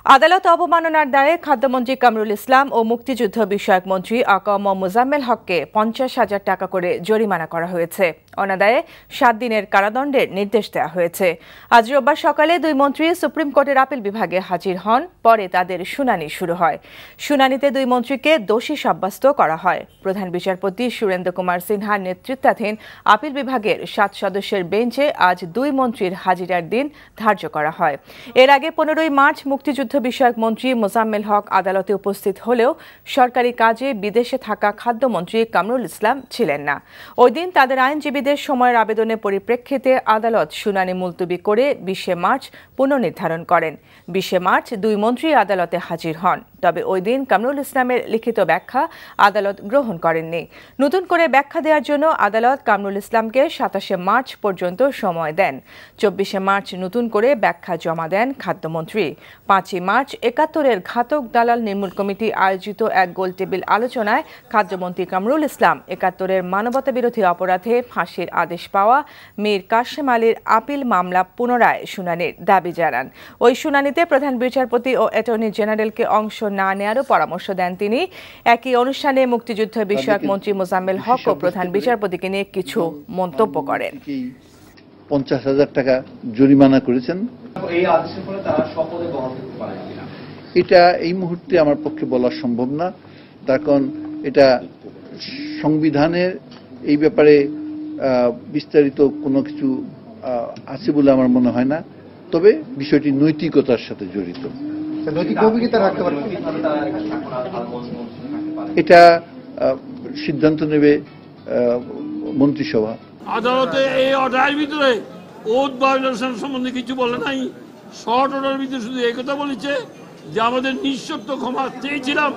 আদালত অবমাননার দায়ে খাদ্যমন্ত্রী কামরুল ইসলাম ও মুক্তিযুদ্ধ বিষয়ক মন্ত্রী আকম মোজাম্মেল হককে 50,000 টাকা করে জরিমানা করা হয়েছে। অনাদায়ে 7 দিনের কারাদণ্ডের নির্দেশ দেওয়া হয়েছে। আজ রোববার সকালে দুই মন্ত্রী সুপ্রিম কোর্টের আপিল বিভাগে হাজির হন। পরে তাদের শুনানি শুরু হয়। শুনানিতে দুই মন্ত্রীকে দোষী সাব্যস্ত করা হয়। প্রধান বিচারপতি সুরেন্দ্র কুমার সিনহার নেতৃত্বাধীন আপিল বিভাগের 7 সদস্যের বেঞ্চে আজ দুই মন্ত্রীর হাজিরার দিন ধার্য করা হয়। এর আগে 15 মার্চ মুক্তিযুদ্ধ বিষয়ক মন্ত্রী মোজাম্মেল হক আদালতে উপস্থিত হলেও সরকারি কাজে বিদেশে থাকা খাদ্যমন্ত্রী কামরুল ইসলাম ছিলেন না। ওই দিন তাদের আইনজীবীদের সময়ের আবেদনের পরিপ্রেক্ষিতে আদালত শুনানি মুলতবি করে 20 মার্চ পুনর্নির্ধারণ করেন। 20 মার্চ দুই মন্ত্রী আদালতে হাজির হন। তবে ওই দিন কামরুল ইসলামের লিখিত ব্যাখ্যা আদালত গ্রহণ করেননি। নতুন করে ব্যাখ্যা দেওয়ার জন্য আদালত কামরুল ইসলামকে 27 মার্চ পর্যন্ত সময় দেন। 24 মার্চ নতুন করে ব্যাখ্যা জমা দেন খাদ্যমন্ত্রী। 5 মার্চ 71-এর ঘাতক দালাল নির্মূল কমিটি আয়োজিত এক গোলটেবিল আলোচনায় খাদ্যমন্ত্রী কামরুল ইসলাম 71-এর মানবতাবিরোধী অপরাধে ফাঁসির আদেশ পাওয়া মীর কাশেম আলীর আপিল মামলা পুনরায় শুনানির দাবি জানান। ওই শুনানিতে প্রধান বিচারপতি ও অ্যাটর্নি জেনারেলকে অংশ না নেওয়ারও পরামর্শ দেন তিনি। একই অনুষ্ঠানে মুক্তিযুদ্ধ বিষয়ক মন্ত্রী মোজাম্মেল হক ও প্রধান বিচারপতিকে নিয়ে কিছু মন্তব্য করেন। 50,000 টাকা জরিমানা করেছেন। এই আদেশের ফলে তারা শপথে বহাল থাকতে পারে কিনা এটা এই মুহূর্তে আমার পক্ষে বলা সম্ভব না। তার কারণ এটা সংবিধানের এই ব্যাপারে বিস্তারিত কোনো কিছু আছে বলে আমার মনে হয় না। তবে বিষয়টি নৈতিকতার সাথে জড়িত। এটা সিদ্ধান্ত নেবে মন্ত্রিসভা। আদালতে এই অর্ডারের ভিতরে ওথ ভায়োলেশন সম্বন্ধে কিছু বলে নাই। শর্ট অর্ডারের ভিতরে শুধু এই কথা বলেছে যে আমাদের নিঃশর্ত ক্ষমা চেয়েছিলাম,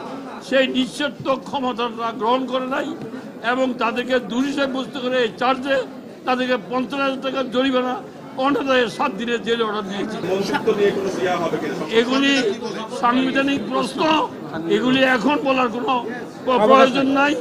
সেই নিঃশর্ত ক্ষমতাটা গ্রহণ করে নাই এবং তাদেরকে দোষী সাব্যস্ত করে এই চার্জে তাদেরকে 50,000 টাকা জরিমানা অনাদায়ে 7 দিনের জেল অর্ডার দিয়েছে। এগুলি সাংবিধানিক প্রশ্ন, এগুলি এখন বলার কোনো প্রয়োজন নাই।